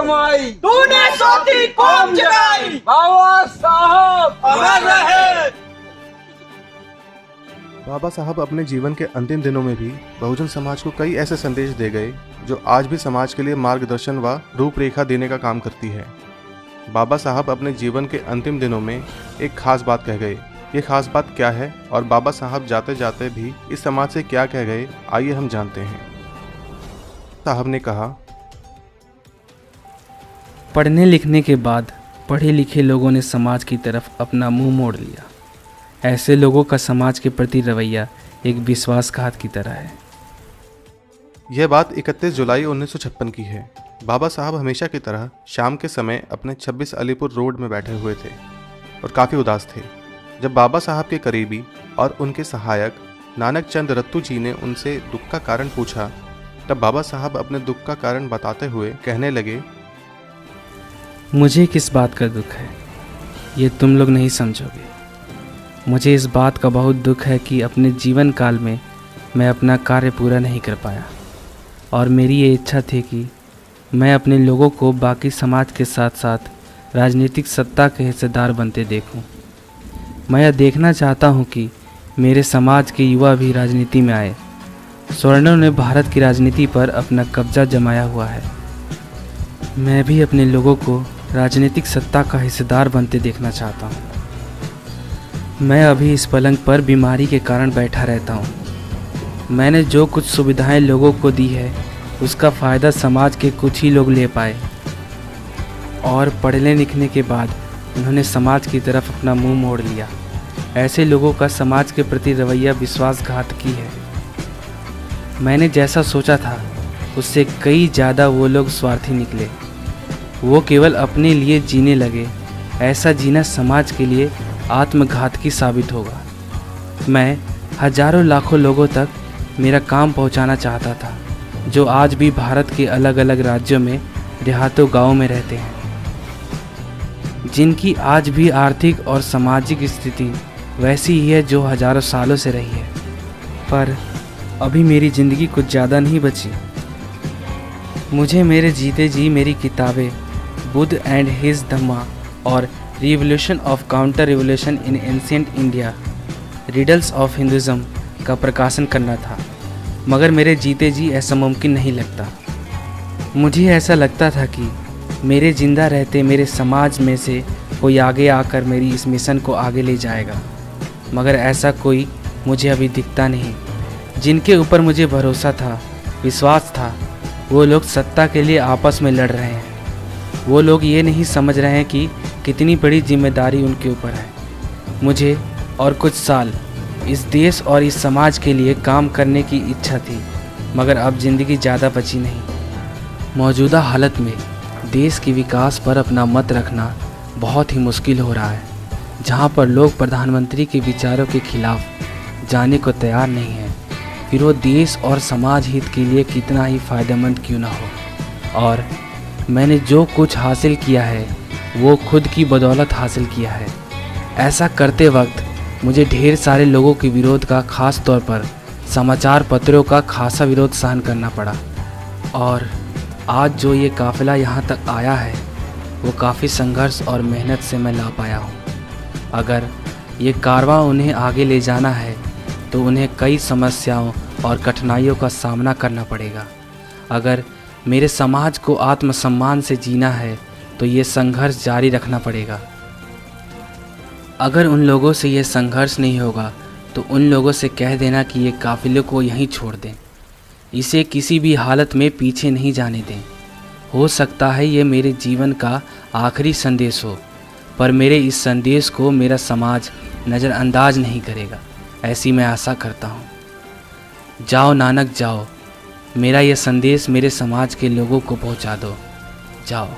फरमाई, तूने सोती कौम जगाई, बाबा साहब अमर रहे। बाबा साहब अपने जीवन के अंतिम दिनों में भी बहुजन समाज को कई ऐसे संदेश दे गए जो आज भी समाज के लिए मार्गदर्शन व रूपरेखा देने का काम करती है। बाबा साहब अपने जीवन के अंतिम दिनों में एक खास बात कह गए। ये खास बात क्या है और बाबा साहब जाते जाते भी इस समाज से क्या कह गए, आइए हम जानते हैं। साहब ने कहा, पढ़ने लिखने के बाद पढ़े लिखे लोगों ने समाज की तरफ अपना मुंह मोड़ लिया। ऐसे लोगों का समाज के प्रति रवैया एक विश्वासघात की तरह है। यह बात 31 जुलाई 1956 की है। बाबा साहब हमेशा की तरह शाम के समय अपने 26 अलीपुर रोड में बैठे हुए थे और काफ़ी उदास थे। जब बाबा साहब के करीबी और उनके सहायक नानक चंद रत्तू जी ने उनसे दुख का कारण पूछा, तब बाबा साहब अपने दुख का कारण बताते हुए कहने लगे, मुझे किस बात का दुख है ये तुम लोग नहीं समझोगे। मुझे इस बात का बहुत दुख है कि अपने जीवन काल में मैं अपना कार्य पूरा नहीं कर पाया और मेरी ये इच्छा थी कि मैं अपने लोगों को बाकी समाज के साथ साथ राजनीतिक सत्ता के हिस्सेदार बनते देखूं। मैं यह देखना चाहता हूं कि मेरे समाज के युवा भी राजनीति में आए। स्वर्णों ने भारत की राजनीति पर अपना कब्जा जमाया हुआ है। मैं भी अपने लोगों को राजनीतिक सत्ता का हिस्सेदार बनते देखना चाहता हूं। मैं अभी इस पलंग पर बीमारी के कारण बैठा रहता हूं। मैंने जो कुछ सुविधाएं लोगों को दी है उसका फ़ायदा समाज के कुछ ही लोग ले पाए और पढ़ने लिखने के बाद उन्होंने समाज की तरफ अपना मुंह मोड़ लिया। ऐसे लोगों का समाज के प्रति रवैया विश्वासघातकी है। मैंने जैसा सोचा था उससे कई ज़्यादा वो लोग स्वार्थी निकले। वो केवल अपने लिए जीने लगे। ऐसा जीना समाज के लिए आत्मघातकी साबित होगा। मैं हजारों लाखों लोगों तक मेरा काम पहुंचाना चाहता था जो आज भी भारत के अलग अलग राज्यों में देहातों गांवों में रहते हैं, जिनकी आज भी आर्थिक और सामाजिक स्थिति वैसी ही है जो हजारों सालों से रही है। पर अभी मेरी ज़िंदगी कुछ ज़्यादा नहीं बची। मुझे मेरे जीते जी मेरी किताबें बुद्ध एंड हिज धम्मा और revolution of counter revolution in ancient India, riddles of Hinduism का प्रकाशन करना था, मगर मेरे जीते जी ऐसा मुमकिन नहीं लगता। मुझे ऐसा लगता था कि मेरे ज़िंदा रहते मेरे समाज में से कोई आगे आकर मेरी इस मिशन को आगे ले जाएगा, मगर ऐसा कोई मुझे अभी दिखता नहीं। जिनके ऊपर मुझे भरोसा था, विश्वास था, वो लोग सत्ता के लिए आपस में लड़ रहे हैं। वो लोग ये नहीं समझ रहे हैं कि कितनी बड़ी जिम्मेदारी उनके ऊपर है। मुझे और कुछ साल इस देश और इस समाज के लिए काम करने की इच्छा थी, मगर अब ज़िंदगी ज़्यादा बची नहीं। मौजूदा हालत में देश के विकास पर अपना मत रखना बहुत ही मुश्किल हो रहा है, जहाँ पर लोग प्रधानमंत्री के विचारों के खिलाफ जाने को तैयार नहीं हैं, फिर वो देश और समाज हित के लिए कितना ही फ़ायदेमंद क्यों ना हो। और मैंने जो कुछ हासिल किया है वो खुद की बदौलत हासिल किया है। ऐसा करते वक्त मुझे ढेर सारे लोगों के विरोध का, ख़ास तौर पर समाचार पत्रों का खासा विरोध सहन करना पड़ा। और आज जो ये काफ़िला यहाँ तक आया है वो काफ़ी संघर्ष और मेहनत से मैं ला पाया हूँ। अगर ये कारवां उन्हें आगे ले जाना है तो उन्हें कई समस्याओं और कठिनाइयों का सामना करना पड़ेगा। अगर मेरे समाज को आत्मसम्मान से जीना है तो ये संघर्ष जारी रखना पड़ेगा। अगर उन लोगों से ये संघर्ष नहीं होगा तो उन लोगों से कह देना कि ये काफ़िले को यहीं छोड़ दें, इसे किसी भी हालत में पीछे नहीं जाने दें। हो सकता है ये मेरे जीवन का आखिरी संदेश हो, पर मेरे इस संदेश को मेरा समाज नज़रअंदाज नहीं करेगा, ऐसी मैं आशा करता हूँ। जाओ नानक जाओ, मेरा यह संदेश मेरे समाज के लोगों को पहुँचा दो। जाओ।